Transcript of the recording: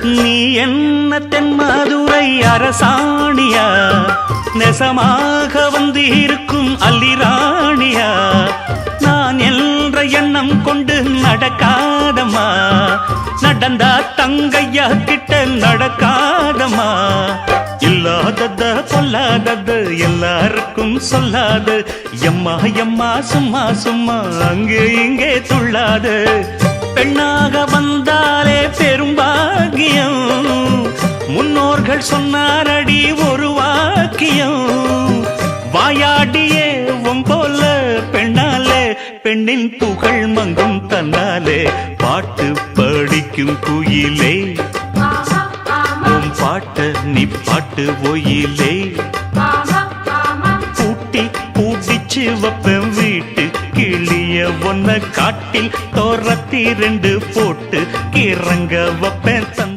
நீ என்ன தென்மதுரை அரசாணியா, நெசமாக வந்து இருக்கும் அல்லிராணியா, நான் என்ற எண்ணம் கொண்டு நடக்காதம்மா, நடந்தா தங்கையா கிட்ட நடக்காதம்மா, இல்லாதத பொல்லாதது எல்லாருக்கும் சொல்லாது, எம்மா எம்மா சும்மா சும்மா அங்கே இங்கே துள்ளாது, பெண்ணாக வந்தாலே பெரும்பாகியம், முன்னோர்கள் சொன்னாரடி ஒரு வாக்கியம், வாயாடியே போல பெண்ணாலே பெண்ணின் புகழ் மங்கும் தன்னாலே, பாட்டு படிக்கும் குயிலே உன் பாட்ட நீ பாட்டு ஒயிலே, பூட்டி பூட்டிச்சு வப்பேன் வீட்டு கிளிய ஒன்ன காட்டில் தோரத்தி 2 போட்டு கிறங்க வப்பேன்.